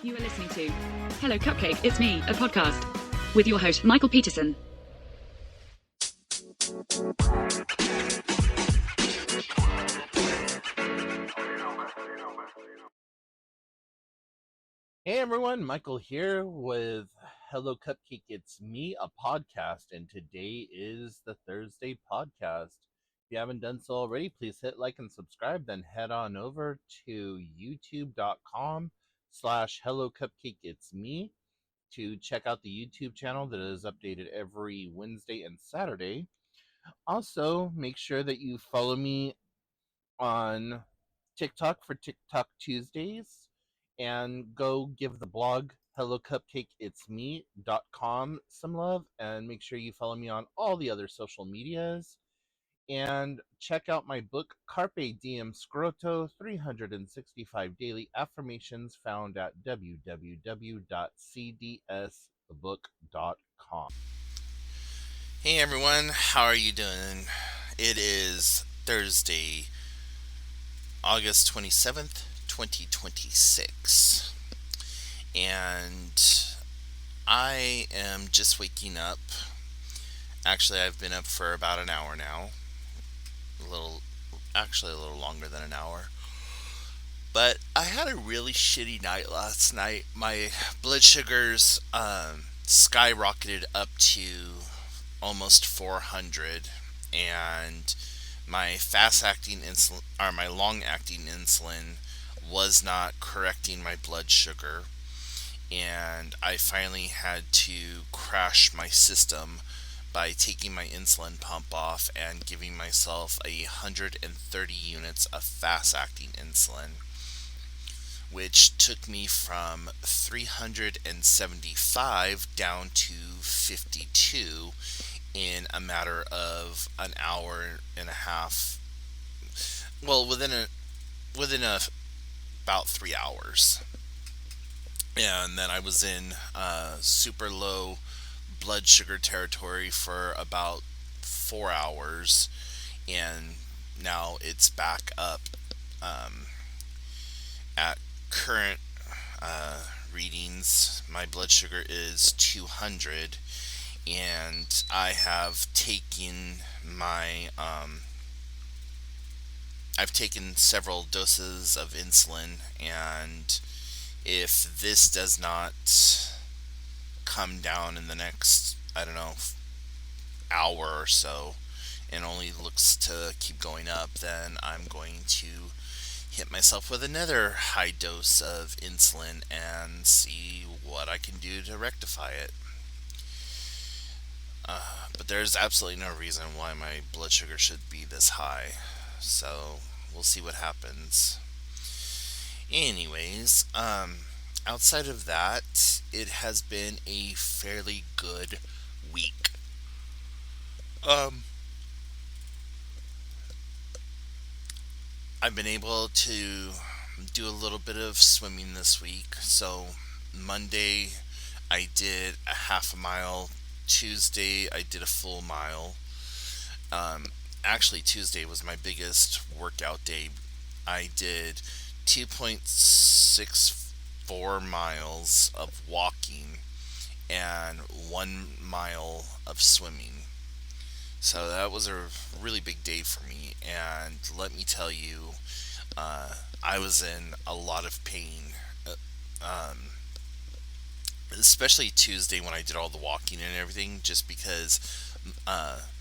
You are listening to Hello Cupcake, It's Me, a podcast with your host, Michael Peterson. Hey everyone, Michael here with Hello Cupcake, It's Me, a podcast, and today is the Thursday podcast. If you haven't done so already, please hit like and subscribe, then head on over to youtube.com/hellocupcakeitsme to check out the YouTube channel that is updated every Wednesday and Saturday. Also, make sure that you follow me on TikTok for TikTok Tuesdays, and go give the blog hellocupcakeitsme.com some love, and make sure you follow me on all the other social medias, and check out my book Carpe Diem Scroto 365 Daily Affirmations, found at www.cdsbook.com. Hey everyone, how are you doing? It is Thursday, August 27th, 2026, and I am just waking up. Actually, I've been up for about an hour now. A little longer than an hour. But I had a really shitty night last night. My blood sugars skyrocketed up to almost 400, and my fast acting insulin, or my long acting insulin, was not correcting my blood sugar, and I finally had to crash my system by taking my insulin pump off and giving myself 130 units of fast acting insulin, which took me from 375 down to 52 in a matter of an hour and a half. Well, within about 3 hours. And then I was in super low blood sugar territory for about 4 hours, and now it's back up at current readings. My blood sugar is 200, and I have taken my I've taken several doses of insulin, and if this does not come down in the next, I don't know, hour or so, and only looks to keep going up, then I'm going to hit myself with another high dose of insulin and see what I can do to rectify it. But there's absolutely no reason why my blood sugar should be this high, so we'll see what happens. Anyways, outside of that, it has been a fairly good week. I've been able to do a little bit of swimming this week. So Monday I did a half a mile. Tuesday I did a full mile. Actually, Tuesday was my biggest workout day. I did 2.64 miles of walking and 1 mile of swimming. So that was a really big day for me, and let me tell you, I was in a lot of pain, especially Tuesday when I did all the walking and everything, just because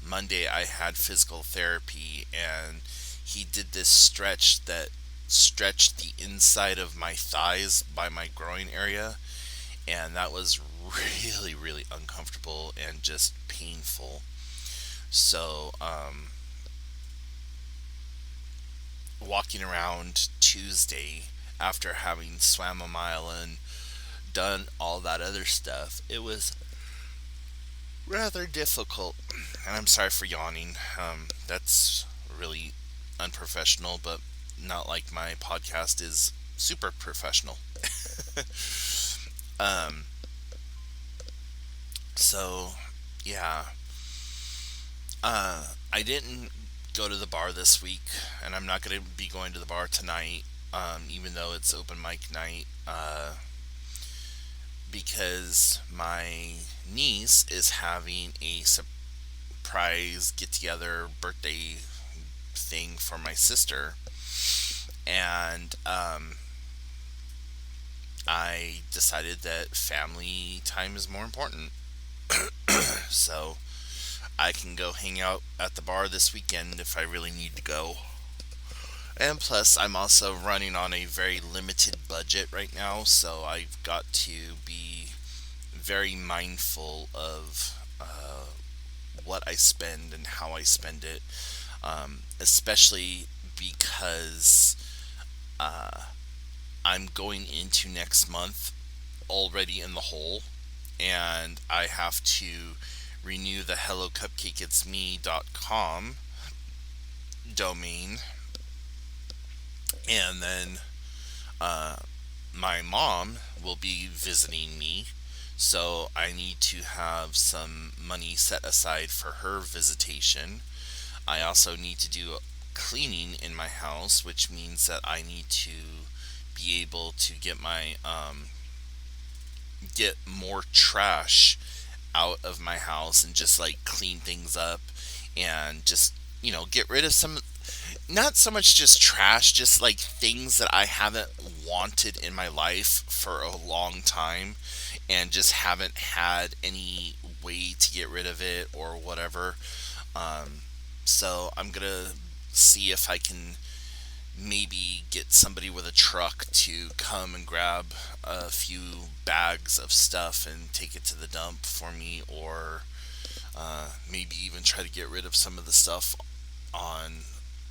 Monday I had physical therapy, and he did this stretch that stretched the inside of my thighs by my groin area, and that was really, really uncomfortable and just painful. So, walking around Tuesday after having swam a mile and done all that other stuff, it was rather difficult. And I'm sorry for yawning. That's really unprofessional, but not like my podcast is super professional. um, so, yeah. I didn't go to the bar this week, and I'm not going to be going to the bar tonight, even though it's open mic night. because my niece is having a surprise get together birthday thing for my sister, and I decided that family time is more important. So I can go hang out at the bar this weekend if I really need to go. And plus, I'm also running on a very limited budget right now, so I've got to be very mindful of what I spend and how I spend it, especially because I'm going into next month already in the hole, and I have to renew the hellocupcakeitsme.com domain, and then uh, my mom will be visiting me, so I need to have some money set aside for her visitation. I also need to do cleaning in my house, which means that I need to be able to get more trash out of my house and just like clean things up and just get rid of some, not so much just trash, just like things that I haven't wanted in my life for a long time and just haven't had any way to get rid of it or whatever. So I'm gonna see if I can maybe get somebody with a truck to come and grab a few bags of stuff and take it to the dump for me, or maybe even try to get rid of some of the stuff on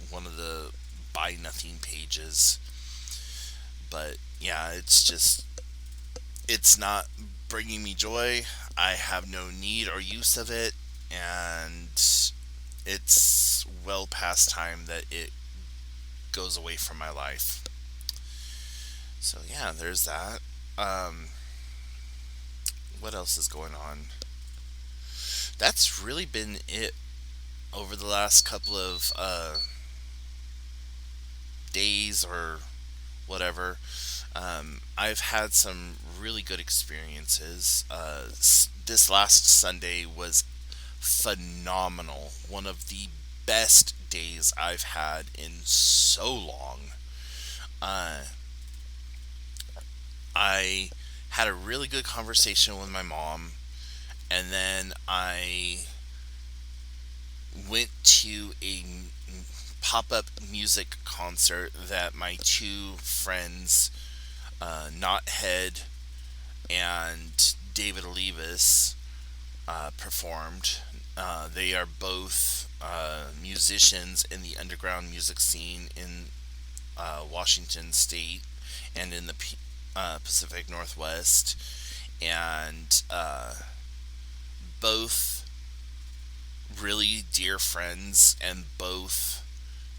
one of the buy nothing pages. But yeah, it's not bringing me joy. I have no need or use of it, and it's well past time that it goes away from my life. So yeah, there's that. What else is going on? That's really been it over the last couple of days or whatever. I've had some really good experiences. This last Sunday was phenomenal. One of the best days I've had in so long. Uh, I had a really good conversation with my mom, and then I went to a pop-up music concert that my two friends, Knothead and David Olivas, performed. They are both musicians in the underground music scene in Washington State and in the Pacific Northwest, and both really dear friends and both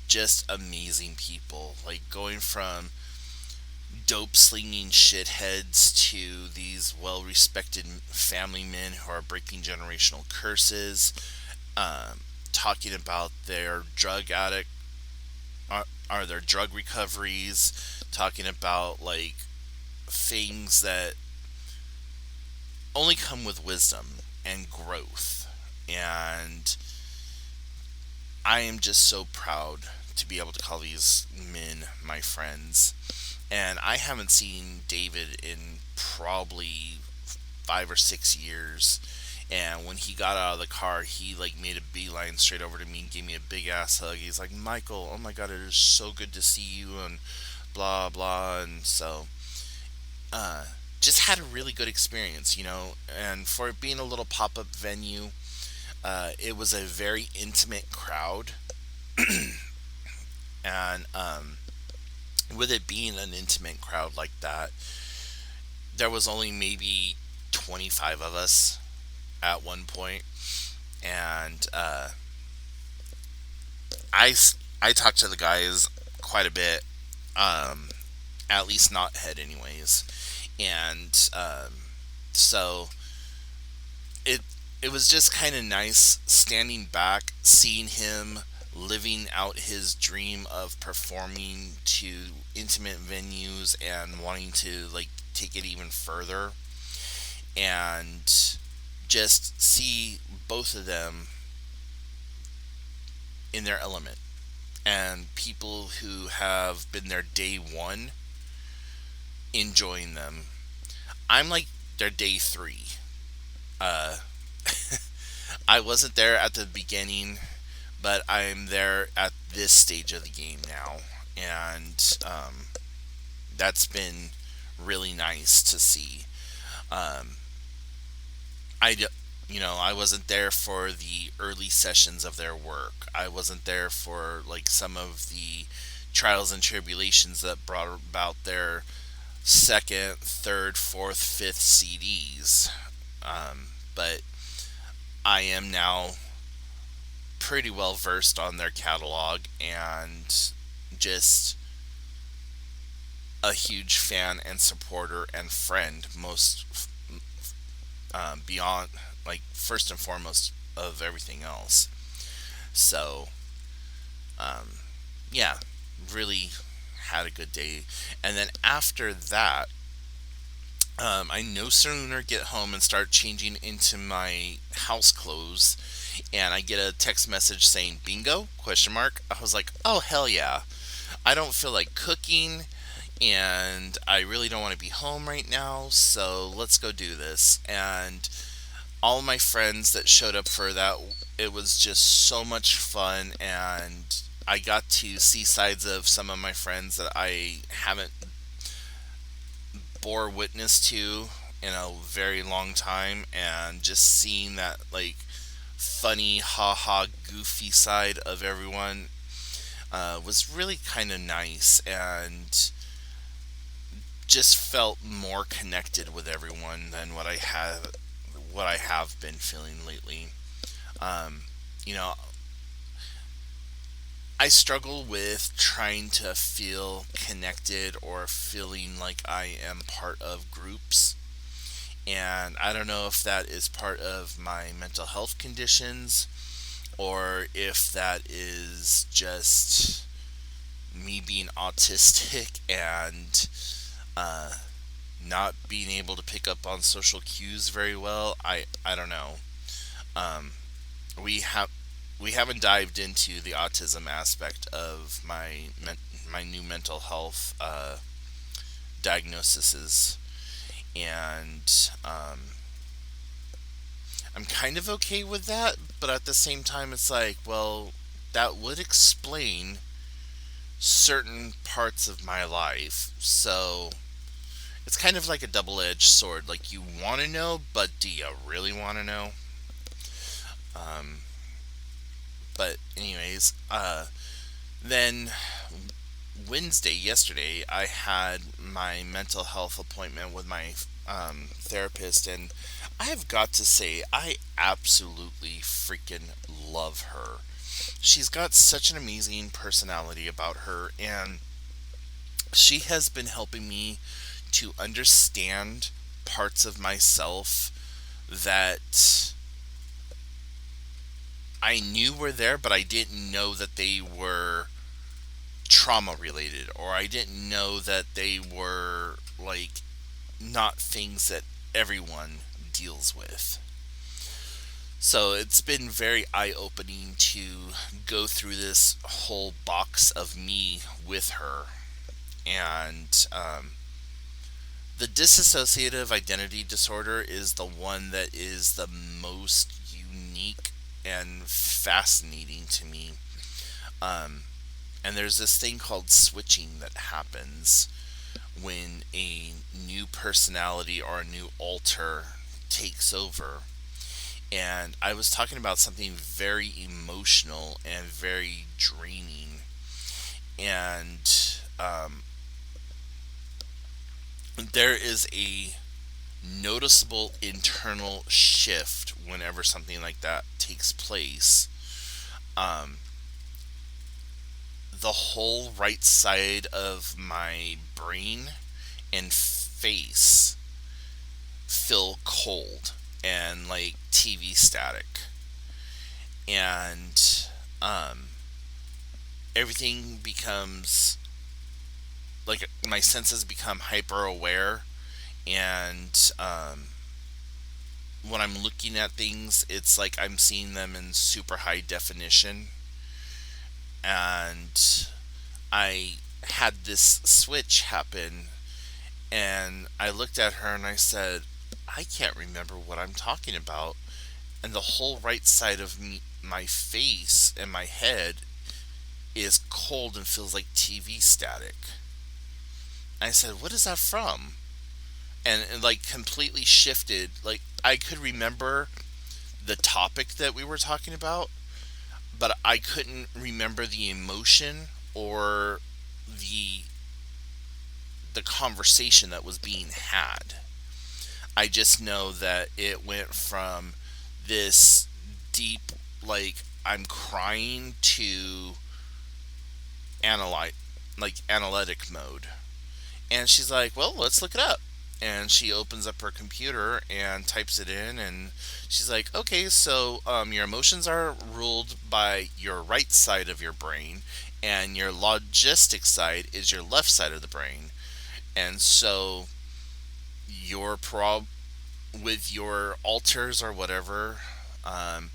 just amazing people. Like, going from dope slinging shitheads to these well respected family men who are breaking generational curses, talking about their drug addict are their drug recoveries, talking about like things that only come with wisdom and growth. And I am just so proud to be able to call these men my friends. And I haven't seen David in probably 5 or 6 years. And when he got out of the car, he like made a beeline straight over to me and gave me a big ass hug. He's like, "Michael, oh my god, it is so good to see you," and blah blah. And so, uh, just had a really good experience. And for it being a little pop up venue, it was a very intimate crowd, and with it being an intimate crowd like that, there was only maybe 25 of us at one point, and I talked to the guys quite a bit, at least not head anyways, and so it it was just kind of nice standing back, seeing him living out his dream of performing to intimate venues and wanting to like take it even further. and just see both of them in their element, and people who have been there day one enjoying them. I'm like their day three. Uh, I wasn't there at the beginning, but I'm there at this stage of the game now, and that's been really nice to see. Um, I, I wasn't there for the early sessions of their work. I wasn't there for like some of the trials and tribulations that brought about their second, third, fourth, fifth CDs. But I am now pretty well versed on their catalog and just a huge fan and supporter and friend, most beyond, like, first and foremost of everything else. So, um, yeah, really had a good day. And then after that, I no sooner get home and start changing into my house clothes, and I get a text message saying bingo question mark. I was like, oh hell yeah. I don't feel like cooking, and I really don't want to be home right now, so let's go do this. And all my friends that showed up for that, it was just so much fun, and I got to see sides of some of my friends that I haven't bore witness to in a very long time, and just seeing that, like, funny, haha, goofy side of everyone was really kind of nice, and just felt more connected with everyone than what I have been feeling lately. Um, you know, I struggle with trying to feel connected or feeling like I am part of groups. And I don't know if that is part of my mental health conditions, or if that is just me being autistic and uh, not being able to pick up on social cues very well. I don't know. Um, we have we haven't dived into the autism aspect of my new mental health diagnoses, and I'm kind of okay with that, but at the same time, it's like, well, that would explain certain parts of my life. So it's kind of like a double-edged sword. Like, you want to know, but do you really want to know? Um, but anyways, then yesterday, I had my mental health appointment with my therapist, and I have got to say, I absolutely freaking love her. She's got such an amazing personality about her, and she has been helping me to understand parts of myself that I knew were there, but I didn't know that they were trauma related, or I didn't know that they were, like, not things that everyone deals with. So it's been very eye opening to go through this whole box of me with her. And the dissociative identity disorder is the one that is the most unique and fascinating to me. Um, and there's this thing called switching that happens when a new personality or a new alter takes over. And I was talking about something very emotional and very draining. And there is a noticeable internal shift whenever something like that takes place. Um, the whole right side of my brain and face feel cold and like TV static. And everything becomes like, my senses become hyper aware, and when I'm looking at things, it's like I'm seeing them in super high definition. And I had this switch happen, and I looked at her and I said, I can't remember what I'm talking about. And the whole right side of me, my face and my head is cold and feels like TV static. I said, what is that from? And it like completely shifted. Like I could remember the topic that we were talking about, but I couldn't remember the emotion or the the conversation that was being had. I just know that it went from this deep, like I'm crying, to analyte like analytic mode. And she's like, well, let's look it up. And she opens up her computer and types it in, and she's like, okay, so your emotions are ruled by your right side of your brain, and your logistic side is your left side of the brain. And so your with your alters or whatever, um,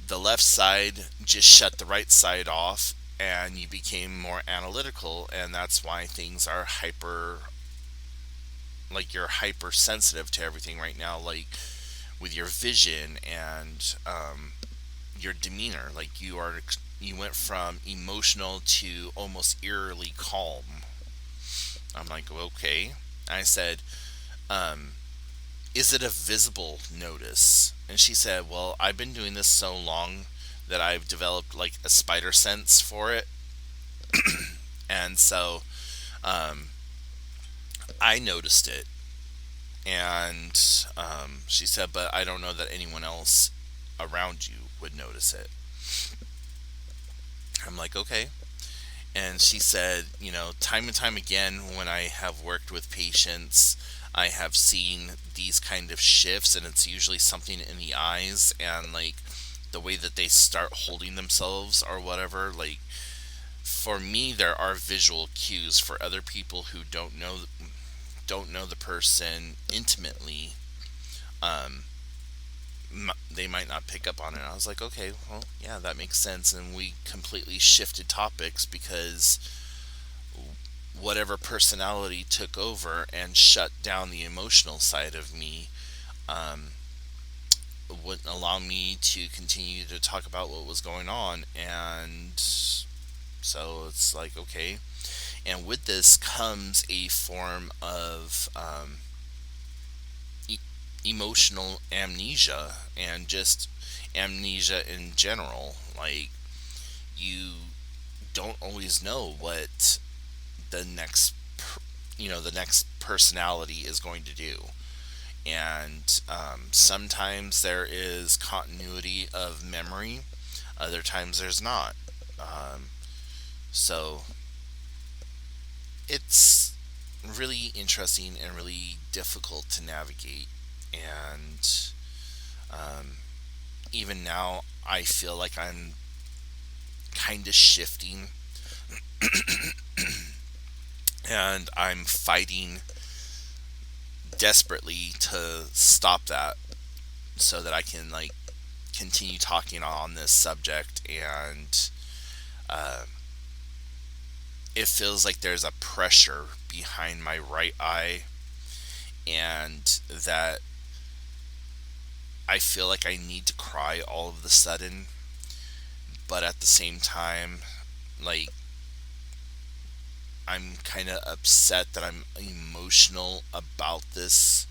the left side just shut the right side off, and you became more analytical, and that's why things are hyper, like you're hypersensitive to everything right now, like with your vision and your demeanor. Like you went from emotional to almost eerily calm. I'm like, okay. I said, um, is it a visible notice? And she said, well, I've been doing this so long that I've developed like a spider sense for it. And so um, I noticed it. And she said, but I don't know that anyone else around you would notice it. I'm like, okay. And she said, time and time again, when I have worked with patients, I have seen these kind of shifts, and it's usually something in the eyes and like the way that they start holding themselves or whatever. Like for me, there are visual cues. For other people who don't know the person intimately, um, they might not pick up on it. I was like, okay, well, yeah, that makes sense. And we completely shifted topics because whatever personality took over and shut down the emotional side of me, um, wouldn't allow me to continue to talk about what was going on. And so it's like, okay. And with this comes a form of emotional amnesia, and just amnesia in general. Like you don't always know what the next the next personality is going to do. And sometimes there is continuity of memory, other times there's not. So it's really interesting and really difficult to navigate. And even now, I feel like I'm kind of shifting, and I'm fighting desperately to stop that so that I can like continue talking on this subject. And uh, it feels like there's a pressure behind my right eye, and that I feel like I need to cry all of the sudden, but at the same time, like I'm kind of upset that I'm emotional about this.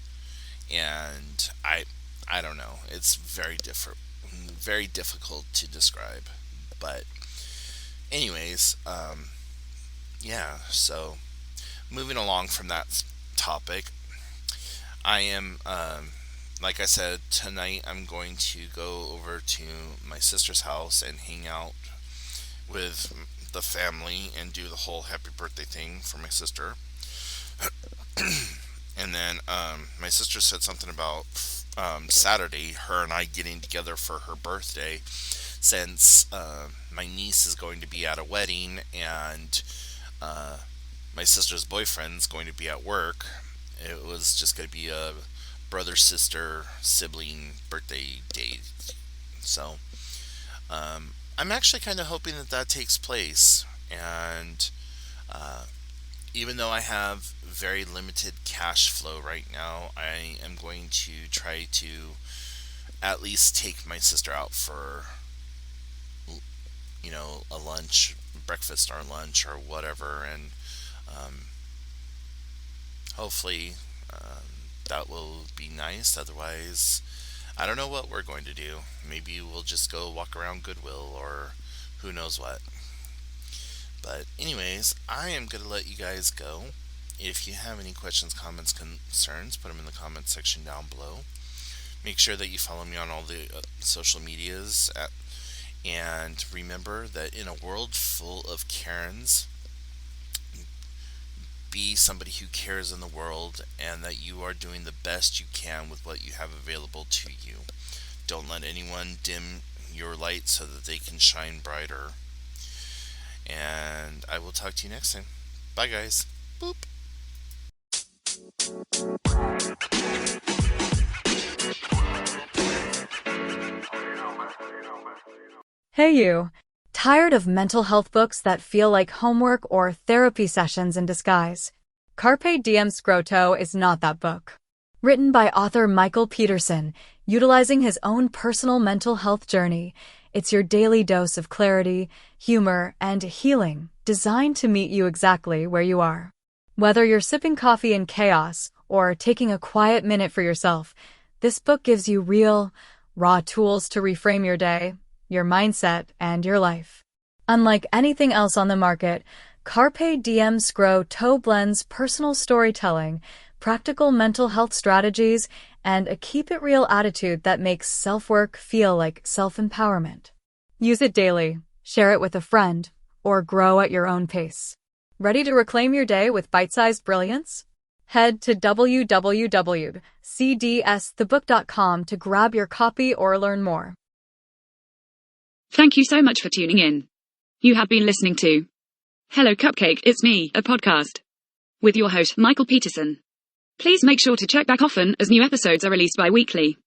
And I don't know. It's very different, very difficult to describe. But anyways, yeah. So moving along from that topic, I am like I said, tonight I'm going to go over to my sister's house and hang out with the family and do the whole happy birthday thing for my sister. And then my sister said something about Saturday, her and I getting together for her birthday, since my niece is going to be at a wedding, and my sister's boyfriend's going to be at work. It was just going to be a brother, sister, sibling birthday date. So I'm actually kind of hoping that that takes place. And even though I have very limited cash flow right now, I am going to try to at least take my sister out for, a lunch, breakfast or lunch or whatever, and hopefully that will be nice. Otherwise, I don't know what we're going to do. Maybe we'll just go walk around Goodwill or who knows what. But anyways, I am going to let you guys go. If you have any questions, comments, concerns, put them in the comments section down below. Make sure that you follow me on all the social medias. And remember that in a world full of Karens, be somebody who cares in the world, and that you are doing the best you can with what you have available to you. Don't let anyone dim your light so that they can shine brighter. And I will talk to you next time. Bye, guys. Boop. Hey you! Tired of mental health books that feel like homework or therapy sessions in disguise? Carpe Diem Scroto is not that book. Written by author Michael Peterson, utilizing his own personal mental health journey, it's your daily dose of clarity, humor, and healing, designed to meet you exactly where you are. Whether you're sipping coffee in chaos or taking a quiet minute for yourself, this book gives you real, raw tools to reframe your day, your mindset, and your life. Unlike anything else on the market, Carpe Diem Scroto blends personal storytelling, practical mental health strategies, and a keep-it-real attitude that makes self-work feel like self-empowerment. Use it daily, share it with a friend, or grow at your own pace. Ready to reclaim your day with bite-sized brilliance? Head to www.cdsthebook.com to grab your copy or learn more. Thank you so much for tuning in. You have been listening to Hello Cupcake, It's Me, a podcast with your host, Michael Peterson. Please make sure to check back often as new episodes are released bi-weekly.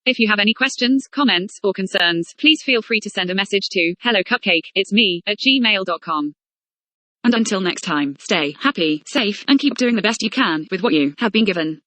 If you have any questions, comments, or concerns, please feel free to send a message to hellocupcakeitsme@gmail.com. And until next time, stay happy, safe, and keep doing the best you can with what you have been given.